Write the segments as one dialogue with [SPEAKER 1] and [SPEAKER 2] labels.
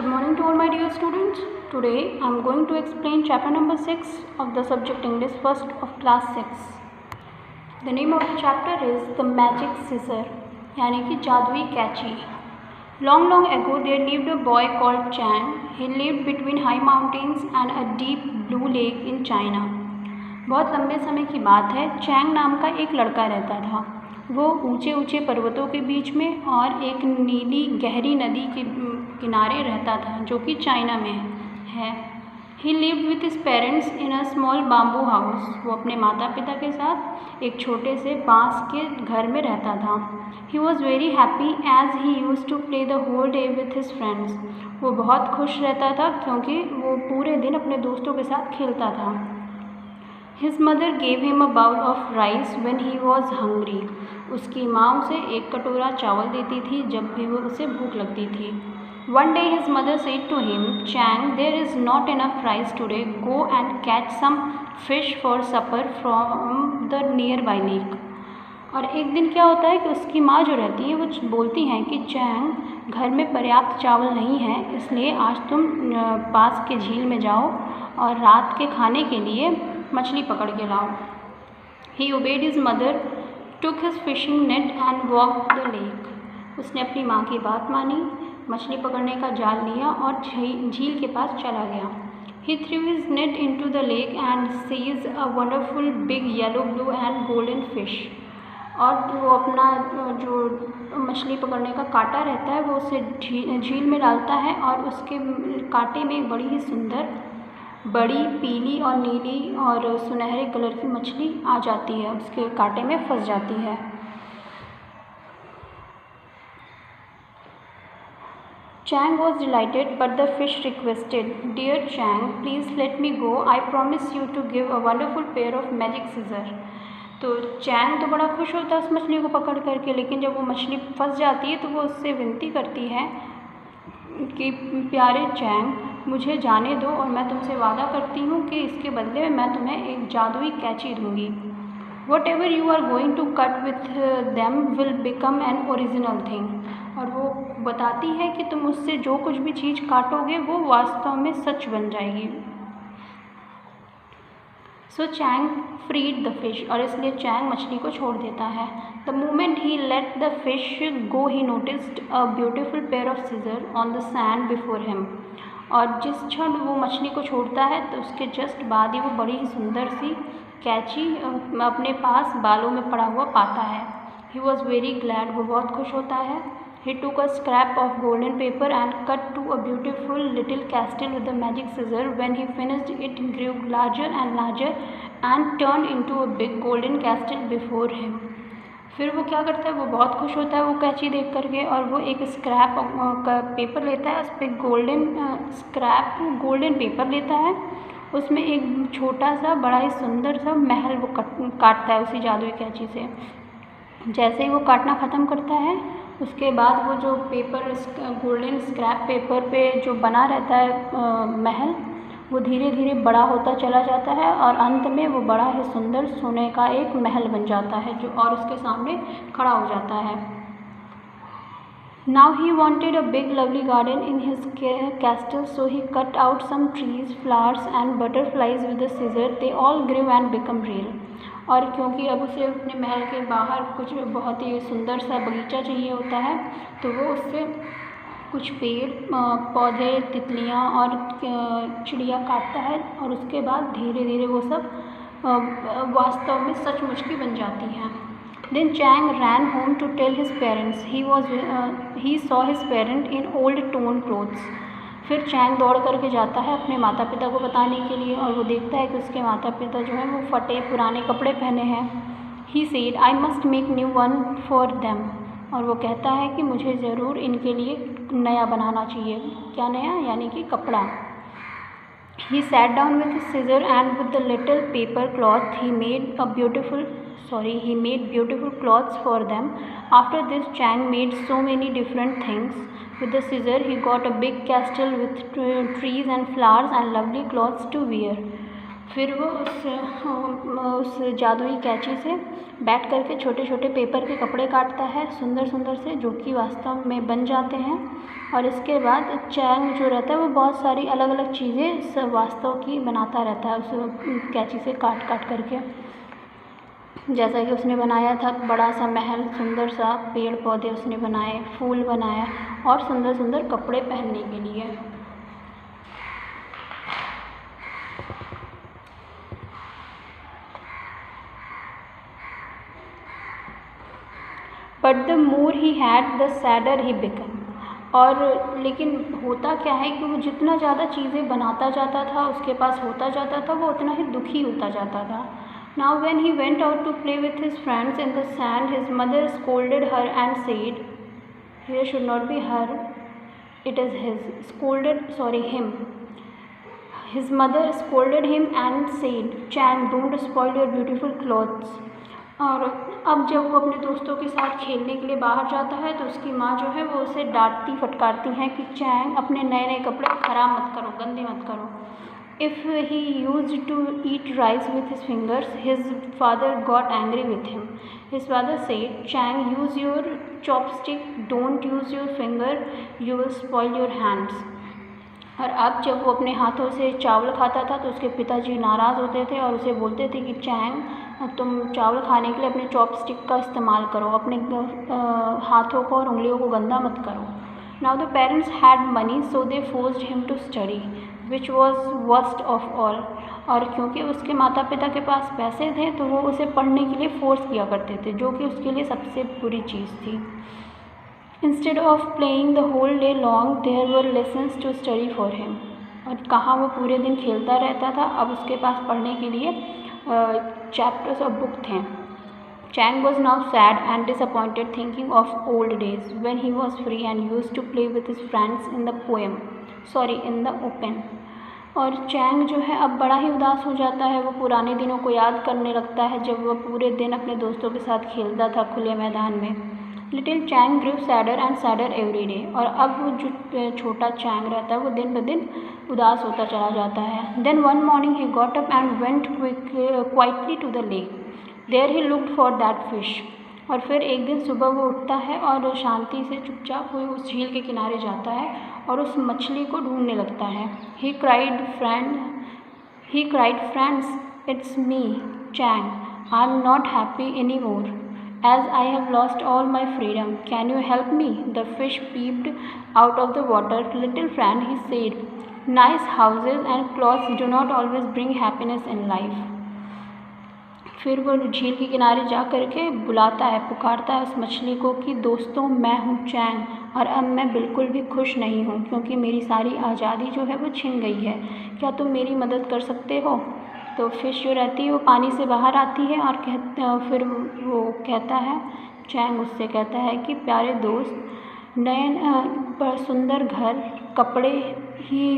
[SPEAKER 1] Good morning to all my dear students. Today I am going to explain chapter number 6 of the subject English first of class 6. The name of the chapter is The Magic Scissor यानी कि जादुई कैंची. Long ago there lived a boy called Chang. He lived between high mountains and a deep blue lake in China. बहुत लंबे समय की बात है. चैंग नाम का एक लड़का रहता था. वो ऊंचे ऊंचे पर्वतों के बीच में और एक नीली गहरी नदी के किनारे रहता था जो कि चाइना में है. ही lived with his parents in a small bamboo house. वो अपने माता पिता के साथ एक छोटे से बांस के घर में रहता था. He was very happy as he use to play the whole day with his friends. वो बहुत खुश रहता था क्योंकि वो पूरे दिन अपने दोस्तों के साथ खेलता था. His mother gave him a bowl of rice when he was hungry. उसकी माँ उसे एक कटोरा चावल देती थी जब भी वो उसे भूख लगती थी. One day his mother said to him, Chang, there is not enough rice today. Go and catch some fish for supper from the nearby lake. और एक दिन क्या होता है कि उसकी माँ जो रहती है वो बोलती हैं कि चैंग, घर में पर्याप्त चावल नहीं है, इसलिए आज तुम पास के झील में जाओ और रात के खाने के लिए मछली पकड़ के लाओ. He obeyed his mother, took his fishing net and walked the lake. उसने अपनी माँ की बात मानी, मछली पकड़ने का जाल लिया और झील के पास चला गया. He threw his net into the lake and seized a wonderful big yellow, blue and golden fish. और वो अपना जो मछली पकड़ने का कांटा रहता है वो उसे झील में डालता है और उसके कांटे में एक बड़ी ही सुंदर बड़ी पीली और नीली और सुनहरे कलर की मछली आ जाती है, उसके कांटे में फंस जाती है. Chang was delighted, but the fish requested, Dear Chang, please let me go. I promise you to give a wonderful pair of magic scissors. तो चैंग तो बड़ा खुश होता है उस मछली को पकड़ करके, लेकिन जब वो मछली फंस जाती है तो वो उससे विनती करती है कि प्यारे चैंग, मुझे जाने दो और मैं तुमसे वादा करती हूँ कि इसके बदले में मैं तुम्हें एक जादुई कैंची दूँगी. Whatever you are going to cut with them will become an original thing. और वो बताती है कि तुम उससे जो कुछ भी चीज़ काटोगे वो वास्तव में सच बन जाएगी. So Chang freed the fish. और इसलिए चैंग मछली को छोड़ देता है. The moment he let the fish go, he noticed a beautiful pair of scissors on the sand before him. और जिस क्षण वो मछली को छोड़ता है तो उसके जस्ट बाद ही वो बड़ी ही सुंदर सी कैंची अपने पास बालों में पड़ा हुआ पाता है. He was very glad. वो बहुत खुश होता है. He took a scrap of golden paper and cut to a beautiful little castle with the magic scissor. When he finished, it grew larger and larger and turned into a big golden castle before him. फिर वो क्या करता है, वो बहुत खुश होता है वो कैंची देख करके और वो एक स्क्रैप का पेपर लेता है. उस पर गोल्डन पेपर लेता है. उसमें एक छोटा सा बड़ा ही सुंदर सा महल वो काटता है उसी जादुई कैंची से. जैसे ही वो काटना ख़त्म करता है उसके बाद वो जो पेपर गोल्डन स्क्रैप पेपर पे जो बना रहता है महल, वो धीरे धीरे बड़ा होता चला जाता है और अंत में वो बड़ा ही सुंदर सोने का एक महल बन जाता है जो और उसके सामने खड़ा हो जाता है. Now he wanted a big lovely garden in his castle, so he cut out some trees, flowers and butterflies with the scissor. They all grew and become real. और क्योंकि अब उसे अपने महल के बाहर कुछ बहुत ही सुंदर सा बगीचा चाहिए होता है तो वो उससे कुछ पेड़ पौधे तितलियाँ और चिड़िया काटता है और उसके बाद धीरे धीरे वो सब वास्तव में सचमुच की बन जाती हैं. Then Chang ran home to tell his parents. He saw his parents in old torn clothes. फिर चैंग दौड़ करके जाता है अपने माता पिता को बताने के लिए और वो देखता है कि उसके माता पिता जो हैं वो फटे पुराने कपड़े पहने हैं. He said, I must make new one for them. और वो कहता है कि मुझे ज़रूर इनके लिए नया बनाना चाहिए. क्या नया? यानी कि कपड़ा. He sat down with his scissor and with the little paper cloth he made beautiful cloths for them. After this, Chang made so many different things. With the scissor, he got a big castle with trees and flowers and lovely clothes to wear. फिर वो उस जादुई कैंची से बैठ करके छोटे छोटे पेपर के कपड़े काटता है सुंदर सुंदर से, जो कि वास्तव में बन जाते हैं। और इसके बाद चैंग जो रहता है वो बहुत सारी अलग अलग चीज़ें वास्तव की बनाता रहता है उस कैंची से काट काट करके। जैसा कि उसने बनाया था बड़ा सा महल, सुंदर सा पेड़ पौधे उसने बनाए, फूल बनाया और सुंदर सुंदर कपड़े पहनने के लिए। But the more he had the sadder he become. और लेकिन होता क्या है कि वो जितना ज़्यादा चीज़ें बनाता जाता था, उसके पास होता जाता था, वो उतना ही दुखी होता जाता था। Now when he went out to play with his friends in the sand, his mother scolded her and said, here should not be her, it is him. His mother scolded him and said, Chang, don't spoil your beautiful clothes. और अब जब वो अपने दोस्तों के साथ खेलने के लिए बाहर जाता है तो उसकी माँ जो है वो उसे डांटती फटकारती हैं कि चैंग, अपने नए नए कपड़े खराब मत करो, गंदे मत करो। If he used to eat rice with his fingers, his father got angry with him. His father said, Chang, use your chopstick, don't use your finger, you will spoil your hands. और अब जब वो अपने हाथों से चावल खाता था तो उसके पिताजी नाराज़ होते थे और उसे बोलते थे कि चैंग, तुम चावल खाने के लिए अपने चॉपस्टिक का इस्तेमाल करो, अपने हाथों को और उंगलियों को गंदा मत करो। Now the parents had money so they forced him to study which was worst of all. और क्योंकि उसके माता पिता के पास पैसे थे तो वो उसे पढ़ने के लिए फोर्स किया करते थे, जो कि उसके लिए सबसे बुरी चीज़ थी। Instead of playing the whole day long, there were lessons to study for him. और कहाँ वो पूरे दिन खेलता रहता था, अब उसके पास पढ़ने के लिए चैप्टर्स और बुक थे। Chang was now sad and disappointed, thinking of old days when he was free and used to play with his friends in the open. और चैंग जो है अब बड़ा ही उदास हो जाता है, वो पुराने दिनों को याद करने लगता है जब वह पूरे दिन अपने दोस्तों के साथ खेलता था खुले मैदान में। Little Chang grew sadder and sadder every day। और अब वो जो छोटा चैंग रहता है वो दिन ब दिन उदास होता चला जाता है। Then one morning he got up and went quietly to the lake. There he looked for that fish। और फिर एक दिन सुबह वो उठता है और शांति से चुपचाप वो उस झील के किनारे जाता है और उस मछली को ढूंढने लगता है। He cried, friends, it's me, Chang. I'm not happy anymore, as I have lost all my freedom. Can you help me? The fish peeped out of the water. Little friend, he said, nice houses and clothes do not always bring happiness in life. फिर वो झील के किनारे जा कर के बुलाता है, पुकारता है उस मछली को कि दोस्तों, मैं हूँ चैंग और अब मैं बिल्कुल भी खुश नहीं हूँ क्योंकि मेरी सारी आज़ादी जो है वो छिन गई है। क्या तुम मेरी मदद कर सकते हो? तो फिश जो रहती है वो पानी से बाहर आती है और फिर वो कहता है, चैंग उससे कहता है कि प्यारे दोस्त, नए सुंदर घर, कपड़े ही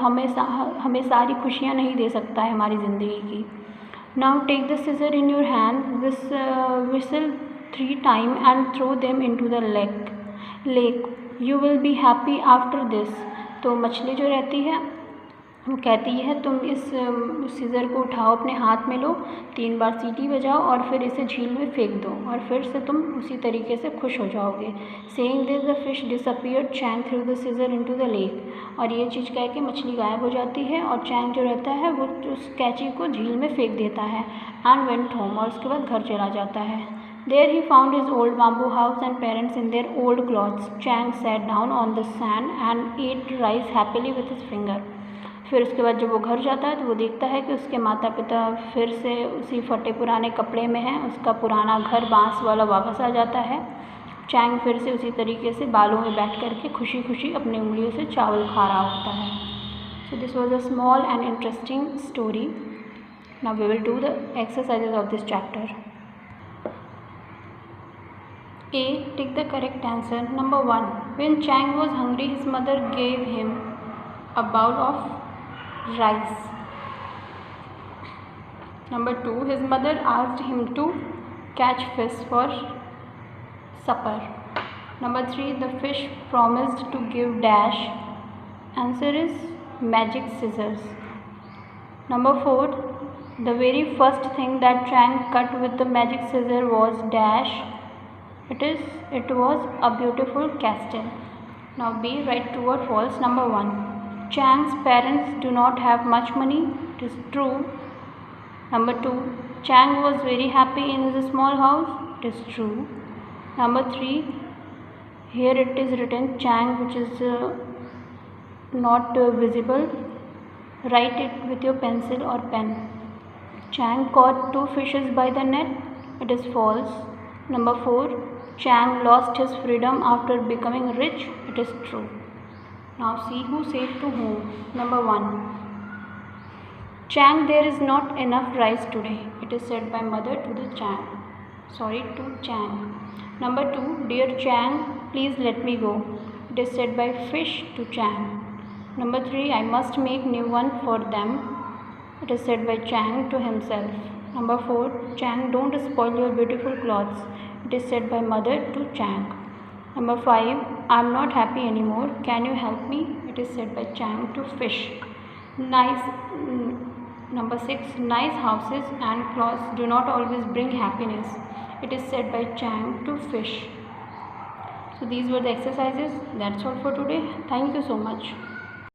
[SPEAKER 1] हमें सारी खुशियाँ नहीं दे सकता है हमारी ज़िंदगी की। Now take the scissor in your hand, whistle 3 times and throw them into the lake. You will be happy after this। तो मछली जो रहती है वो कहती है, तुम इस सीज़र को उठाओ, अपने हाथ में लो, 3 बार सीटी बजाओ और फिर इसे झील में फेंक दो और फिर से तुम उसी तरीके से खुश हो जाओगे। Saying this, the fish disappeared. Chang threw the scissor into the lake। और ये चीज़ कह के मछली गायब हो जाती है और चैंग जो रहता है वो उस कैंची को झील में फेंक देता है। And went home। और उसके बाद घर चला जाता है। There he found his old bamboo house and parents in their old clothes. Chang sat down on the sand and ate rice happily with his finger। फिर उसके बाद जब वो घर जाता है तो वो देखता है कि उसके माता पिता फिर से उसी फटे पुराने कपड़े में हैं, उसका पुराना घर बांस वाला वापस आ जाता है। चैंग फिर से उसी तरीके से बालों में बैठ कर के खुशी खुशी अपनी उंगलियों से चावल खा रहा होता है। So this was a small and interesting story. Now we will do the exercises of this chapter. A. Take the correct answer. Number 1. When Chang was hungry, his mother gave him a bowl of rice. Number 2. His mother asked him to catch fish for supper. Number 3. The fish promised to give dash. Answer is magic scissors. Number 4. The very first thing that Chang cut with the magic scissor was dash. It was a beautiful castle. Now B, write true or false. Number 1. Chang's parents do not have much money. It is true. Number 2. Chang was very happy in his small house. It is true. Number 3. Here it is written Chang, which is not visible. Write it with your pencil or pen. Chang caught 2 fishes by the net. It is false. Number 4. Chang lost his freedom after becoming rich. It is true. Now see who said to whom. Number 1. Chang, there is not enough rice today. It is said by mother to the Chang. To Chang. Number 2. Dear Chang, please let me go. It is said by fish to Chang. Number 3. I must make new one for them. It is said by Chang to himself. Number 4. Chang, don't spoil your beautiful clothes. It is said by mother to Chang. Number 5. I am not happy anymore. Can you help me? It is said by Chang to fish. Number 6. Nice houses and clothes do not always bring happiness. It is said by Chang to fish. So these were the exercises. That's all for today. Thank you so much.